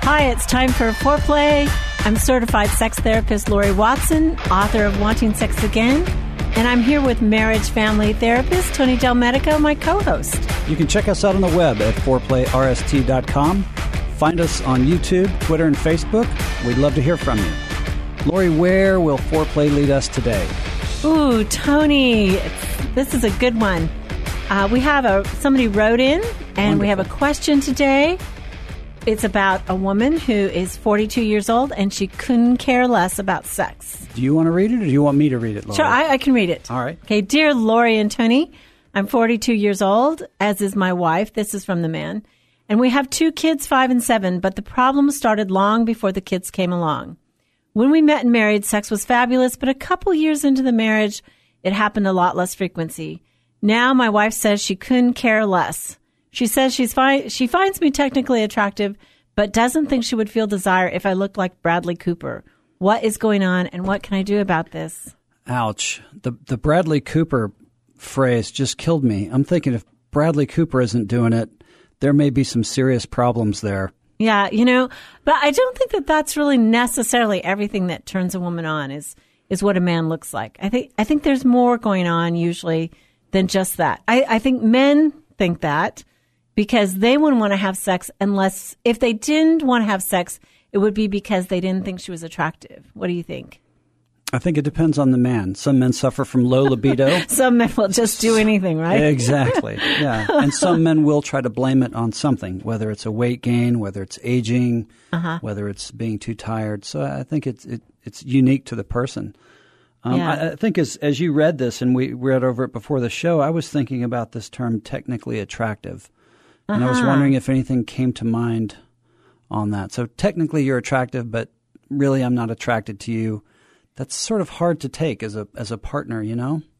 Hi, it's time for Foreplay. I'm certified sex therapist Lori Watson, author of Wanting Sex Again, and I'm here with marriage family therapist Tony Del Medico, my co-host. You can check us out on the web at foreplayrst.com. Find us on YouTube, Twitter, and Facebook. We'd love to hear from you. Lori, where will Foreplay lead us today? Ooh, Tony, this is a good one. We have somebody wrote in, and Wonderful. We have a question today. It's about a woman who is 42 years old, and she couldn't care less about sex. Do you want to read it, or do you want me to read it, Lori? Sure, I can read it. All right. Okay, dear Lori and Tony, I'm 42 years old, as is my wife. This is from the man. And we have 2 kids, 5 and 7, but the problem started long before the kids came along. When we met and married, sex was fabulous, but a couple years into the marriage, it happened a lot less frequency. Now my wife says she couldn't care less. She says she finds me technically attractive, but doesn't think she would feel desire if I looked like Bradley Cooper. What is going on, and what can I do about this? Ouch. The Bradley Cooper phrase just killed me. I'm thinking if Bradley Cooper isn't doing it, there may be some serious problems there. Yeah, but I don't think that that's really necessarily everything that turns a woman on is what a man looks like. I think there's more going on usually than just that. I think men think that because they wouldn't want to have sex unless, if they didn't want to have sex, it would be because they didn't think she was attractive. What do you think? I think it depends on the man. Some men suffer from low libido. Some men will just do anything, right? Exactly. Yeah. And some men will try to blame it on something, whether it's a weight gain, whether it's aging, whether it's being too tired. So I think it's unique to the person. I think as you read this, and we read over it before the show, I was thinking about this term technically attractive. And I was wondering if anything came to mind on that. So technically you're attractive, but really I'm not attracted to you. That's sort of hard to take as a partner,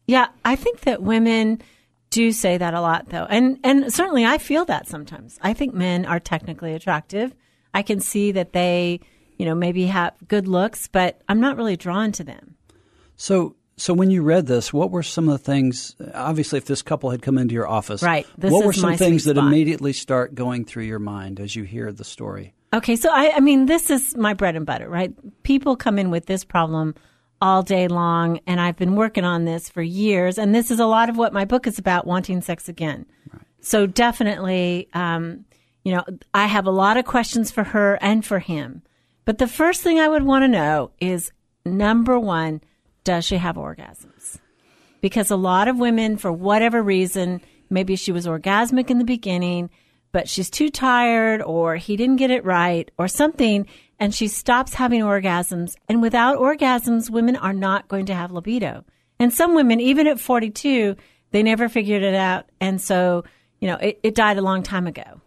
Yeah, I think that women do say that a lot, though. And certainly I feel that sometimes. I think men are technically attractive. I can see that they, maybe have good looks, but I'm not really drawn to them. So when you read this, what were some of the things, obviously if this couple had come into your office, right, what were some things that immediately start going through your mind as you hear the story? Okay, so I mean, this is my bread and butter, right? People come in with this problem all day long, and I've been working on this for years, and this is a lot of what my book is about, Wanting Sex Again. Right. So definitely, I have a lot of questions for her and for him. But the first thing I would want to know is, number one, does she have orgasms? Because a lot of women, for whatever reason, maybe she was orgasmic in the beginning, but she's too tired, or he didn't get it right, or something, and she stops having orgasms. And without orgasms, women are not going to have libido. And some women, even at 42, they never figured it out. And so, it died a long time ago.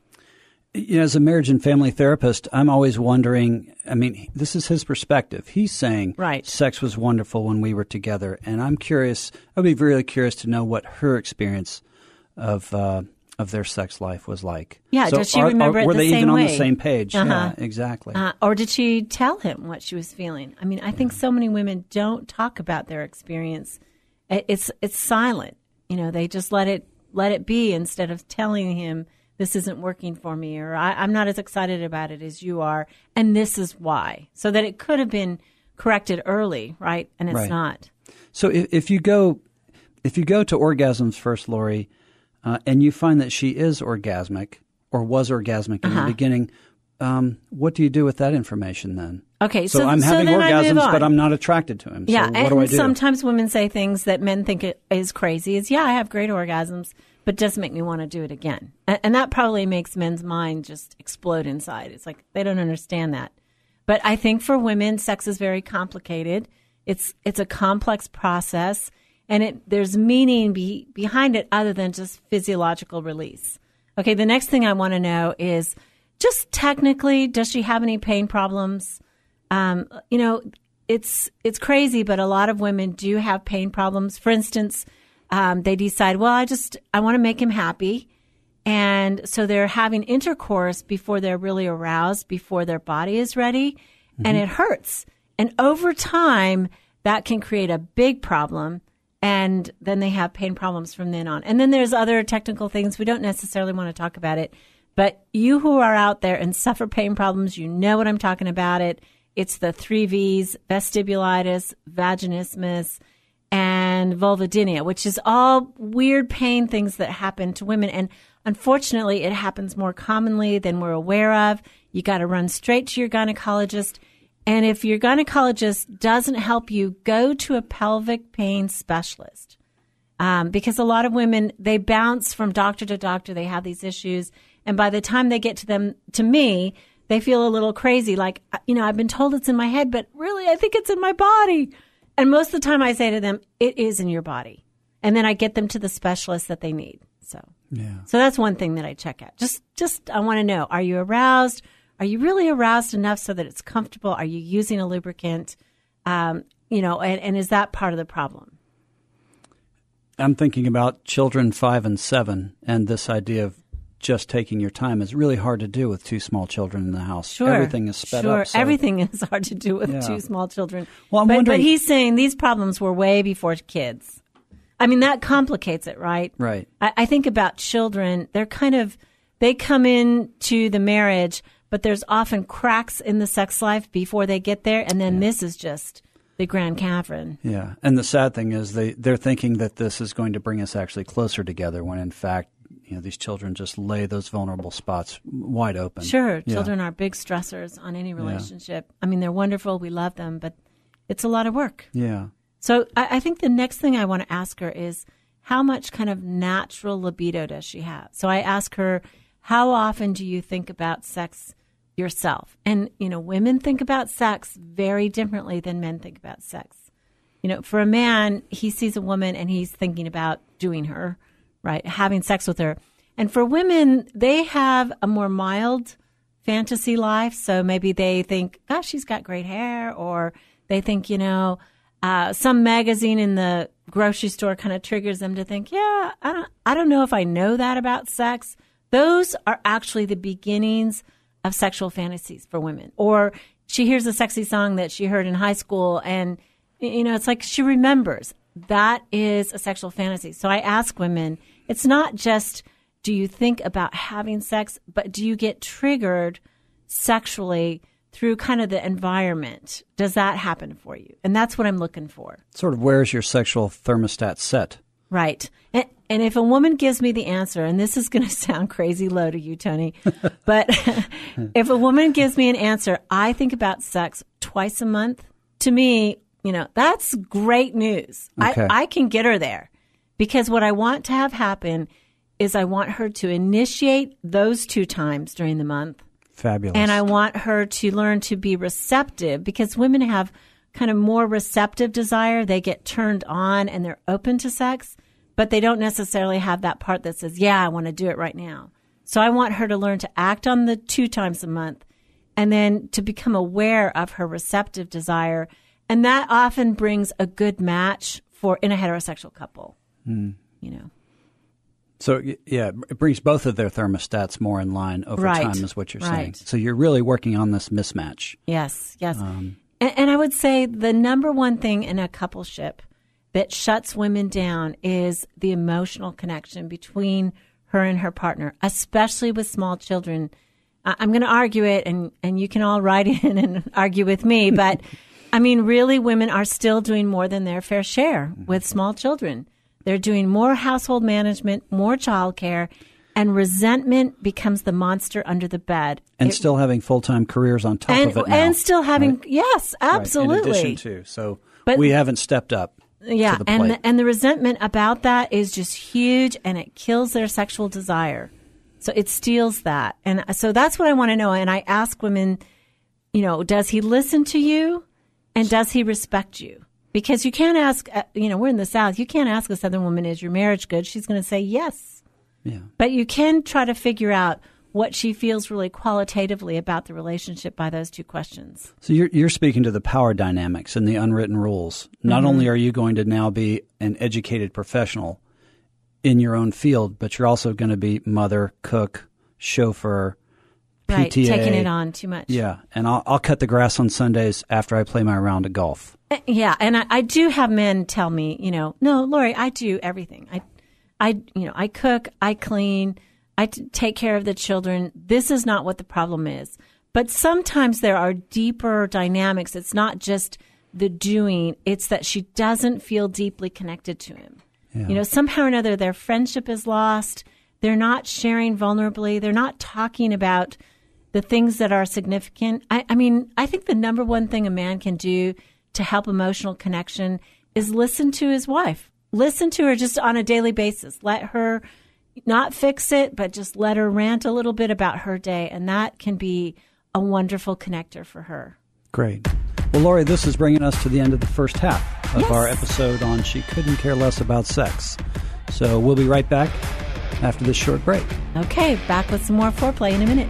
As a marriage and family therapist, I'm always wondering, this is his perspective. He's saying sex was wonderful when we were together. And I'm curious, I'd be really curious to know what her experience of their sex life was like. Yeah, so does she remember it the same way? Were they even on the same page? Yeah, exactly. Or did she tell him what she was feeling? I think so many women don't talk about their experience. It's silent. They just let it be instead of telling him, this isn't working for me, or I'm not as excited about it as you are, and this is why. So that it could have been corrected early, right? And it's not. So if you go to orgasms first, Lori, and you find that she is orgasmic or was orgasmic in the beginning, what do you do with that information then? Okay, so I'm having orgasms, but I'm not attracted to him. Yeah, so what do I do? Sometimes women say things that men think is crazy. I have great orgasms, but it doesn't make me want to do it again. And that probably makes men's mind just explode inside. It's like they don't understand that. But I think for women, sex is very complicated. It's a complex process, and there's meaning behind it other than just physiological release. Okay, the next thing I want to know is just technically, does she have any pain problems? It's crazy, but a lot of women do have pain problems. For instance, they decide, I want to make him happy. And so they're having intercourse before they're really aroused, before their body is ready. Mm-hmm. And it hurts. And over time, that can create a big problem. And then they have pain problems from then on. And then there's other technical things. We don't necessarily want to talk about it. But you who are out there and suffer pain problems, you know what I'm talking about. It's the 3 V's, vestibulitis, vaginismus, and vulvodynia, which is all weird pain things that happen to women. And unfortunately, it happens more commonly than we're aware of. You got to run straight to your gynecologist. And if your gynecologist doesn't help you, go to a pelvic pain specialist. Because a lot of women, they bounce from doctor to doctor. They have these issues. And by the time they get to me, they feel a little crazy. Like, I've been told it's in my head, but really, I think it's in my body. And most of the time I say to them, it is in your body. And then I get them to the specialist that they need. So that's one thing that I check out. Just I want to know, are you aroused? Are you really aroused enough so that it's comfortable? Are you using a lubricant? And is that part of the problem? I'm thinking about children 5 and 7, and this idea of just taking your time is really hard to do with 2 small children in the house. Sure. Everything is sped up. So. Everything is hard to do with 2 small children. Well, I'm wondering, but he's saying these problems were way before kids. I mean, that complicates it, right? Right. I think about children. They come into the marriage, but there's often cracks in the sex life before they get there. And then this is just the Grand Cavern. Yeah. And the sad thing is they're thinking that this is going to bring us actually closer together when in fact, these children just lay those vulnerable spots wide open. Sure. Children are big stressors on any relationship. Yeah. I mean, they're wonderful. We love them, but it's a lot of work. Yeah. So I think the next thing I want to ask her is how much kind of natural libido does she have? So I ask her, how often do you think about sex yourself? And, women think about sex very differently than men think about sex. For a man, he sees a woman and he's thinking about doing her. Right, having sex with her. And for women, they have a more mild fantasy life. So maybe they think, gosh, she's got great hair. Or they think, some magazine in the grocery store kind of triggers them to think, I don't know if I know that about sex. Those are actually the beginnings of sexual fantasies for women. Or she hears a sexy song that she heard in high school and, it's like she remembers. That is a sexual fantasy. So I ask women, it's not just do you think about having sex, but do you get triggered sexually through kind of the environment? Does that happen for you? And that's what I'm looking for. Sort of where's your sexual thermostat set? Right. And if a woman gives me the answer, and this is going to sound crazy low to you, Tony, but if a woman gives me an answer, I think about sex twice a month. To me, that's great news. Okay. I can get her there because what I want to have happen is I want her to initiate those 2 times during the month. Fabulous. And I want her to learn to be receptive because women have kind of more receptive desire. They get turned on and they're open to sex, but they don't necessarily have that part that says, I want to do it right now. So I want her to learn to act on the 2 times a month and then to become aware of her receptive desire. And that often brings a good match in a heterosexual couple, So, it brings both of their thermostats more in line over time is what you're saying. So you're really working on this mismatch. Yes. And I would say the number one thing in a coupleship that shuts women down is the emotional connection between her and her partner, especially with small children. I'm going to argue it, and you can all write in and argue with me, but I mean, really, women are still doing more than their fair share with small children. They're doing more household management, more childcare, and resentment becomes the monster under the bed. And still having full-time careers on top of it now. And still having, yes, absolutely. Right. In addition to. But we haven't stepped up to the plate. And the resentment about that is just huge, and it kills their sexual desire. So it steals that. And so that's what I want to know. And I ask women, does he listen to you? And does he respect you? Because you can't ask, we're in the South. You can't ask a Southern woman, is your marriage good? She's going to say yes. Yeah. But you can try to figure out what she feels really qualitatively about the relationship by those 2 questions. So you're speaking to the power dynamics and the unwritten rules. Not only are you going to now be an educated professional in your own field, but you're also going to be mother, cook, chauffeur, PTA. Right, taking it on too much. Yeah, and I'll cut the grass on Sundays after I play my round of golf. Yeah, and I do have men tell me, no, Lori, I do everything. I cook, I clean, take care of the children. This is not what the problem is. But sometimes there are deeper dynamics. It's not just the doing. It's that she doesn't feel deeply connected to him. Yeah. Somehow or another, their friendship is lost. They're not sharing vulnerably. They're not talking about the things that are significant. I mean, I think the number one thing a man can do to help emotional connection is listen to his wife. Listen to her just on a daily basis. Let her not fix it, but just let her rant a little bit about her day. And that can be a wonderful connector for her. Great. Well, Lori, this is bringing us to the end of the first half of our episode on She Couldn't Care Less About Sex. So we'll be right back after this short break. Okay, back with some more foreplay in a minute.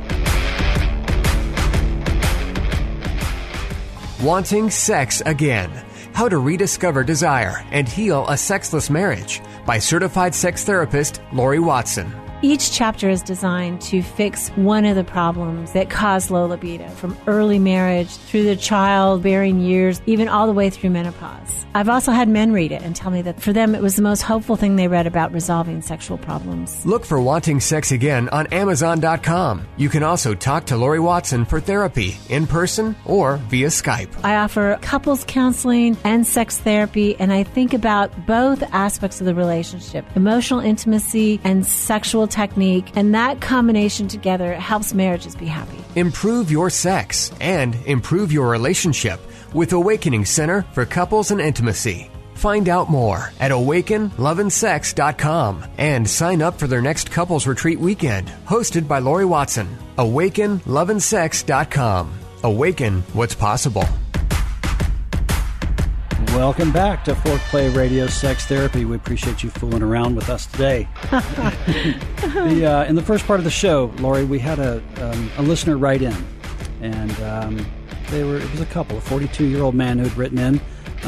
Wanting Sex Again. How to Rediscover Desire and Heal a Sexless Marriage by certified sex therapist Lori Watson. Each chapter is designed to fix one of the problems that cause low libido, from early marriage through the childbearing years, even all the way through menopause. I've also had men read it and tell me that for them it was the most hopeful thing they read about resolving sexual problems. Look for Wanting Sex Again on Amazon.com. You can also talk to Lori Watson for therapy in person or via Skype. I offer couples counseling and sex therapy, and I think about both aspects of the relationship, emotional intimacy and sexual technique, and that combination together helps marriages be happy. Improve your sex and improve your relationship with Awakening Center for Couples and Intimacy. Find out more at awakenloveandsex.com and sign up for their next couples retreat weekend, hosted by Lori Watson. awakenloveandsex.com. Awaken what's possible. Welcome back to Foreplay Radio Sex Therapy. We appreciate you fooling around with us today. In the first part of the show, Lori, we had a listener write in, and it was a couple, a 42-year-old man who had written in.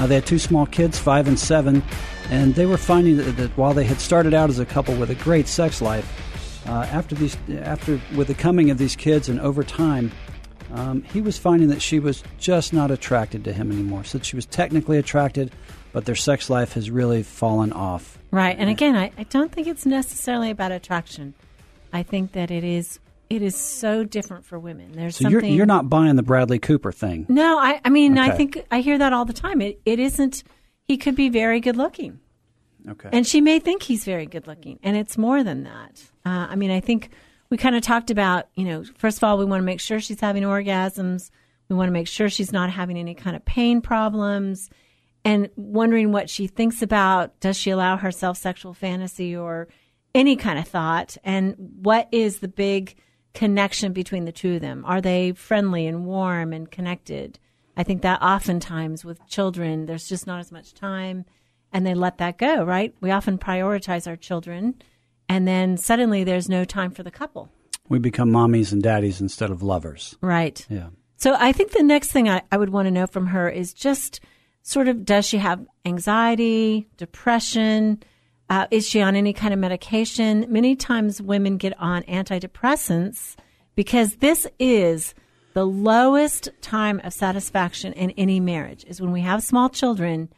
They had two small kids, 5 and 7, and they were finding that while they had started out as a couple with a great sex life, after with the coming of these kids and over time, he was finding that she was just not attracted to him anymore. So she was technically attracted, but their sex life has really fallen off. Right. And again, I don't think it's necessarily about attraction. I think that it is so different for women. There's so something. You're not buying the Bradley Cooper thing. No, I mean, okay. I think I hear that all the time. It isn't. He could be very good looking. Okay. And she may think he's very good looking, and it's more than that. I mean, I think we kind of talked about, first of all, we want to make sure she's having orgasms. We want to make sure she's not having any kind of pain problems, and wondering what she thinks about. Does she allow herself sexual fantasy or any kind of thought? And what is the big connection between the two of them? Are they friendly and warm and connected? I think that oftentimes with children, there's just not as much time, and they let that go, right? We often prioritize our children, and then suddenly there's no time for the couple. We become mommies and daddies instead of lovers. Right. Yeah. So I think the next thing I would want to know from her is just sort of, does she have anxiety, depression? Is she on any kind of medication? Many times women get on antidepressants because this is the lowest time of satisfaction in any marriage, is when we have small children.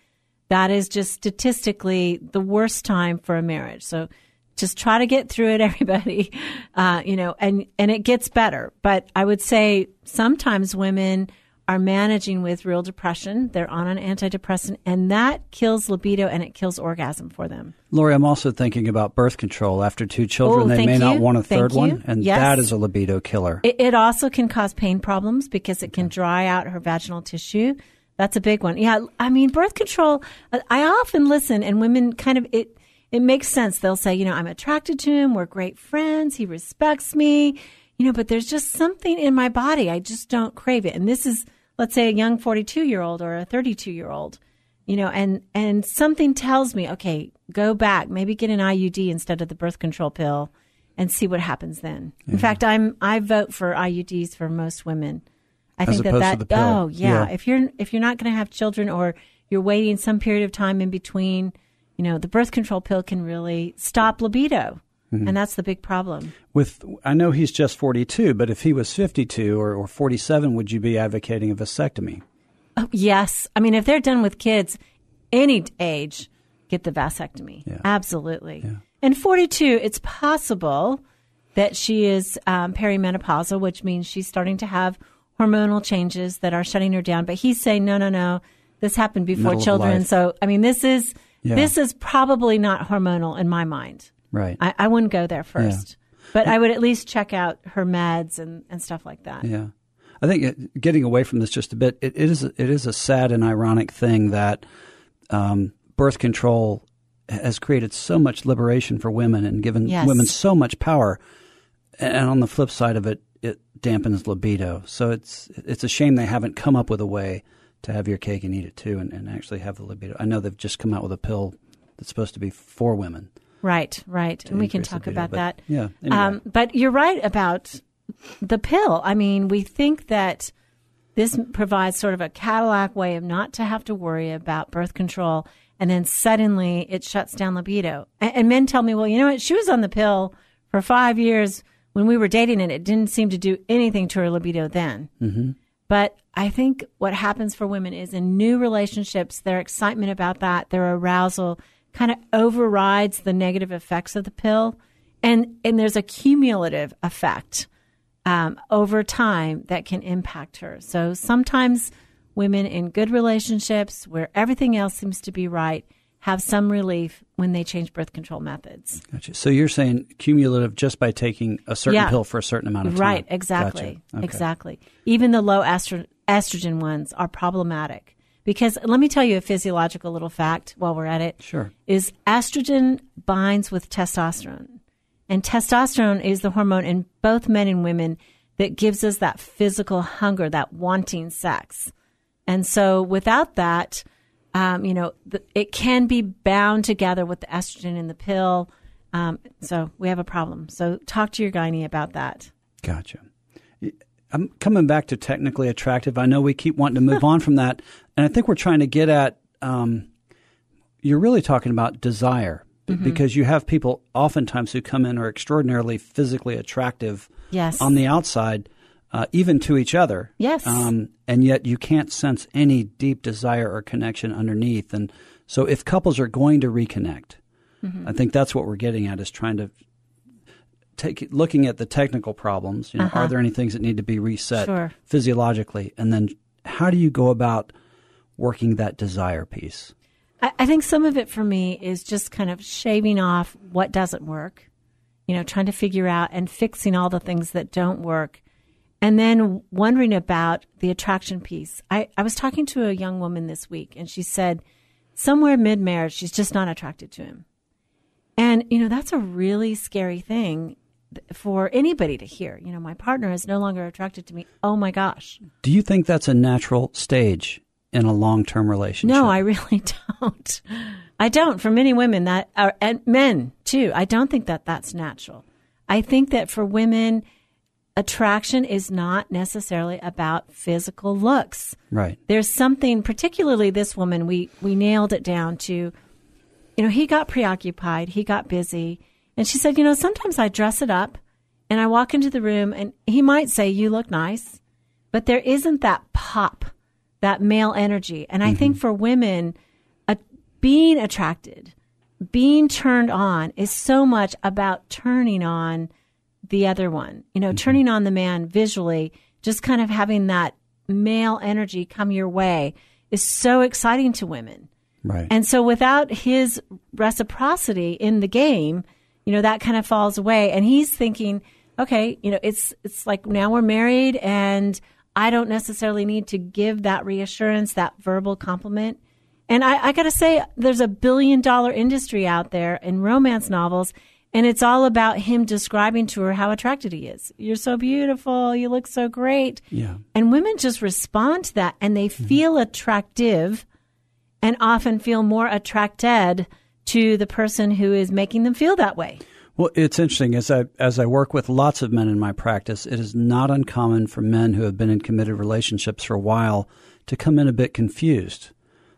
That is just statistically the worst time for a marriage. So just try to get through it, everybody, and it gets better. But I would say sometimes women are managing with real depression. They're on an antidepressant, and that kills libido and it kills orgasm for them. Lori, I'm also thinking about birth control. After 2 children, they may not want a third one, and that is a libido killer. It also can cause pain problems because it can dry out her vaginal tissue. That's a big one. Yeah, I mean, birth control, I often listen, and women kind of, it makes sense. They'll say, I'm attracted to him. We're great friends. He respects me, but there's just something in my body. I just don't crave it. And this is, let's say, a young 42-year-old or a 32-year-old, and something tells me, okay, go back, maybe get an IUD instead of the birth control pill and see what happens then. Yeah. In fact, I vote for IUDs for most women. I think that to the pill. Oh, yeah. If you're not going to have children, or you're waiting some period of time in between, the birth control pill can really stop libido. Mm-hmm. And that's the big problem. I know he's just 42, but if he was 52 or 47, would you be advocating a vasectomy? Oh, yes. I mean, if they're done with kids, any age, get the vasectomy. Yeah. Absolutely. Yeah. And 42, it's possible that she is perimenopausal, which means she's starting to have hormonal changes that are shutting her down. But he's saying, no, this happened before children. So, I mean, this is probably not hormonal in my mind. Right. I wouldn't go there first. Yeah. But I would at least check out her meds and stuff like that. Yeah. I think getting away from this just a bit, it is a sad and ironic thing that birth control has created so much liberation for women and given women so much power. And on the flip side of it, it dampens libido. So it's a shame they haven't come up with a way to have your cake and eat it too and actually have the libido. I know they've just come out with a pill that's supposed to be for women. Right. And we can talk about that. Yeah. Anyway. But you're right about the pill. I mean, we think that this provides sort of a Cadillac way of not to have to worry about birth control, and then suddenly it shuts down libido. And men tell me, well, you know what? She was on the pill for 5 years when we were dating, and it didn't seem to do anything to her libido then. Mm-hmm. But I think what happens for women is in new relationships, their excitement about that, their arousal kind of overrides the negative effects of the pill. And there's a cumulative effect over time that can impact her. So sometimes women in good relationships where everything else seems to be right have some relief when they change birth control methods. Gotcha. So you're saying cumulative just by taking a certain pill for a certain amount of time. Right, exactly. Gotcha. Okay. Exactly. Even the low estrogen ones are problematic. Because let me tell you a physiological little fact while we're at it. Sure. Is estrogen binds with testosterone. And testosterone is the hormone in both men and women that gives us that physical hunger, that wanting sex. And so without that, it can be bound together with the estrogen in the pill. So we have a problem. So talk to your gynae about that. Gotcha. I'm coming back to technically attractive. I know we keep wanting to move on from that. And I think we're trying to get at, you're really talking about desire. Mm-hmm. Because you have people oftentimes who come in are extraordinarily physically attractive on the outside, even to each other. Yes. And yet you can't sense any deep desire or connection underneath. And so if couples are going to reconnect, mm-hmm. I think that's what we're getting at, is trying to looking at the technical problems. Are there any things that need to be reset physiologically? And then how do you go about working that desire piece? I think some of it for me is just kind of shaving off what doesn't work, trying to figure out and fixing all the things that don't work, and then wondering about the attraction piece. I was talking to a young woman this week, and she said somewhere mid-marriage, she's just not attracted to him. And, that's a really scary thing for anybody to hear. My partner is no longer attracted to me. Oh, my gosh. Do you think that's a natural stage in a long-term relationship? No, I really don't. I don't. For many women and men too, I don't think that that's natural. I think that for women, attraction is not necessarily about physical looks. Right. There's something, particularly this woman, we nailed it down to, he got preoccupied, he got busy. And she said, sometimes I dress it up and I walk into the room and he might say, you look nice, but there isn't that pop, that male energy. And I think for women, being attracted, being turned on is so much about turning on the other one, turning on the man visually, just kind of having that male energy come your way is so exciting to women. Right. And so without his reciprocity in the game, that kind of falls away. And he's thinking, okay, it's like now we're married and I don't necessarily need to give that reassurance, that verbal compliment. And I got to say, there's $1 billion industry out there in romance novels, and it's all about him describing to her how attracted he is. You're so beautiful. You look so great. Yeah. And women just respond to that, and they feel attractive and often feel more attracted to the person who is making them feel that way. Well, it's interesting. As I work with lots of men in my practice, it is not uncommon for men who have been in committed relationships for a while to come in a bit confused.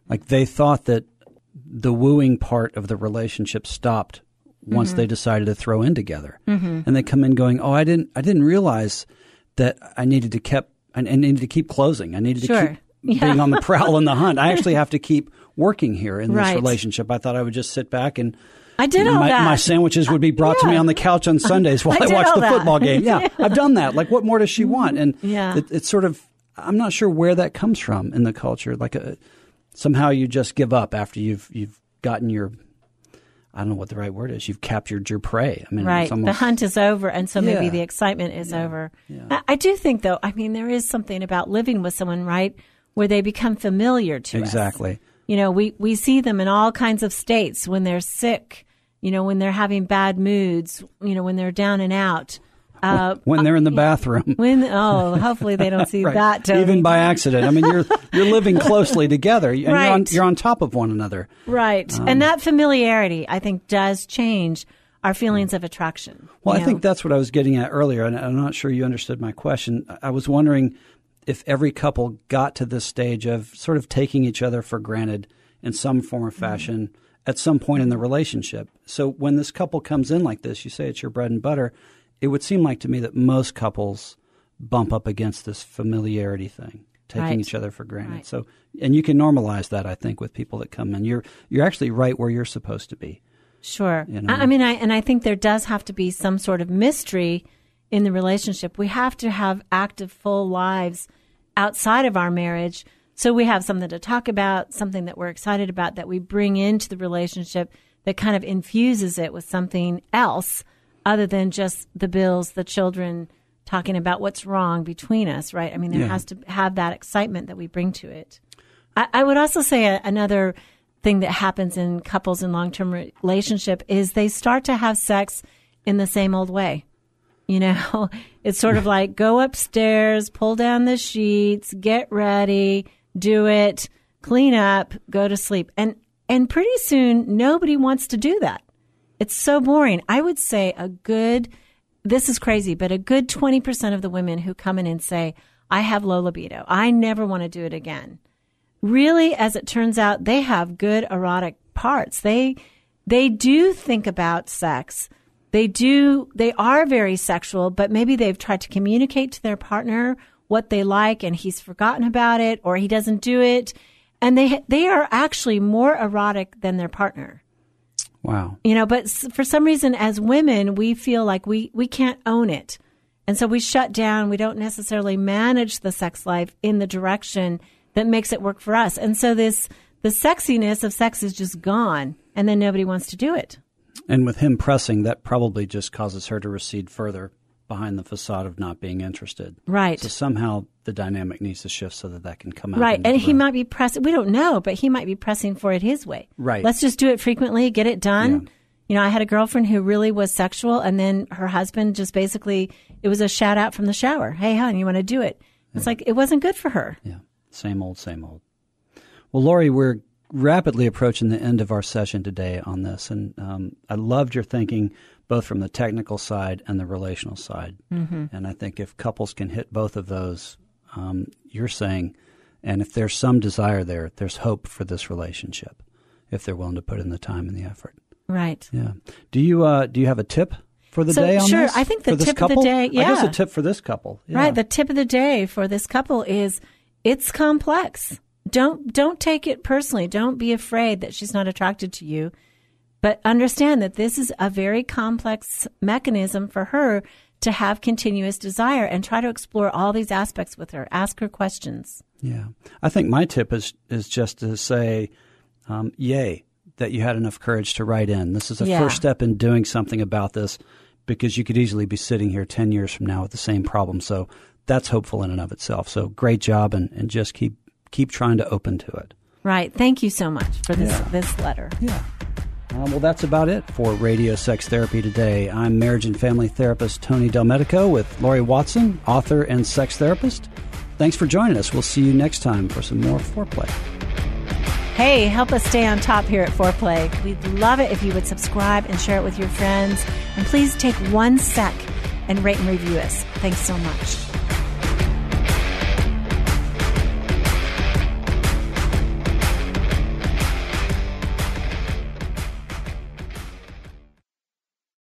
Like they thought that the wooing part of the relationship stopped once they decided to throw in together. Mm-hmm. And they come in going, "Oh, I didn't realize that I needed to keep closing. I needed to keep being on the prowl and the hunt. I actually have to keep working here in this relationship. I thought I would just sit back and I did all that. My sandwiches would be brought to me on the couch on Sundays while I watched the football game. Yeah, I've done that. Like, what more does she want? And it's sort of, I'm not sure where that comes from in the culture. Like, somehow you just give up after you've gotten your, I don't know what the right word is. You've captured your prey. I mean, right. It's almost, the hunt is over, and so maybe the excitement is over. Yeah. I do think, though, I mean, there is something about living with someone, right, where they become familiar to us. Exactly. You know, we see them in all kinds of states when they're sick, you know, when they're having bad moods, you know, when they're down and out. When they're in the bathroom. Hopefully they don't see right. that, Tony. Even by accident. I mean, you're living closely together, and right. you're on top of one another. Right. And that familiarity, I think, does change our feelings of attraction. Well, I think that's what I was getting at earlier, and I'm not sure you understood my question. I was wondering if every couple got to this stage of sort of taking each other for granted in some form or fashion at some point in the relationship. So when this couple comes in like this, you say it's your bread and butter, it would seem like to me that most couples bump up against this familiarity thing, taking each other for granted. Right. So, and you can normalize that, I think, with people that come in. You're actually right where you're supposed to be. Sure. You know? I mean, I think there does have to be some sort of mystery in the relationship. We have to have active, full lives outside of our marriage, so we have something to talk about, something that we're excited about, that we bring into the relationship that kind of infuses it with something else other than just the bills, the children, talking about what's wrong between us, right? I mean, there has to have that excitement that we bring to it. I would also say another thing that happens in couples in long-term relationship is they start to have sex in the same old way. You know, it's sort of like go upstairs, pull down the sheets, get ready, do it, clean up, go to sleep. And pretty soon, nobody wants to do that. It's so boring. I would say this is crazy, but a good 20% of the women who come in and say, I have low libido, I never want to do it again. Really, as it turns out, they have good erotic parts. They do think about sex. They are very sexual, but maybe they've tried to communicate to their partner what they like and he's forgotten about it or he doesn't do it. And they are actually more erotic than their partner. Wow. You know, but for some reason as women, we feel like we can't own it. And so we shut down. We don't necessarily manage the sex life in the direction that makes it work for us. And so the sexiness of sex is just gone and then nobody wants to do it. And with him pressing, that probably just causes her to recede further behind the facade of not being interested. Right. So somehow the dynamic needs to shift so that can come out. Right. And he might be pressing, we don't know, but he might be pressing for it his way. Right. Let's just do it frequently, get it done. Yeah. You know, I had a girlfriend who really was sexual, and then her husband just basically, it was a shout out from the shower. Hey, hon, you want to do it? It's like, it wasn't good for her. Yeah. Same old, same old. Well, Lori, we're rapidly approaching the end of our session today on this. And I loved your thinking, both from the technical side and the relational side. Mm-hmm. And I think if couples can hit both of those, you're saying, and if there's some desire there, there's hope for this relationship if they're willing to put in the time and the effort. Right. Yeah. Do you have a tip for the day on this? Sure. I think the tip of the day, I guess a tip for this couple. Yeah. Right. The tip of the day for this couple is it's complex. Don't take it personally. Don't be afraid that she's not attracted to you. But understand that this is a very complex mechanism for her to have continuous desire, and try to explore all these aspects with her. Ask her questions. Yeah. I think my tip is just to say, yay, that you had enough courage to write in. This is a first step in doing something about this, because you could easily be sitting here 10 years from now with the same problem. So that's hopeful in and of itself. So great job, and just keep trying to open to it. Right. Thank you so much for this letter. Yeah. Well, that's about it for Radio Sex Therapy today. I'm marriage and family therapist Tony Del Medico with Lori Watson, author and sex therapist. Thanks for joining us. We'll see you next time for some more Foreplay. Hey, help us stay on top here at Foreplay. We'd love it if you would subscribe and share it with your friends. And please take 1 sec and rate and review us. Thanks so much.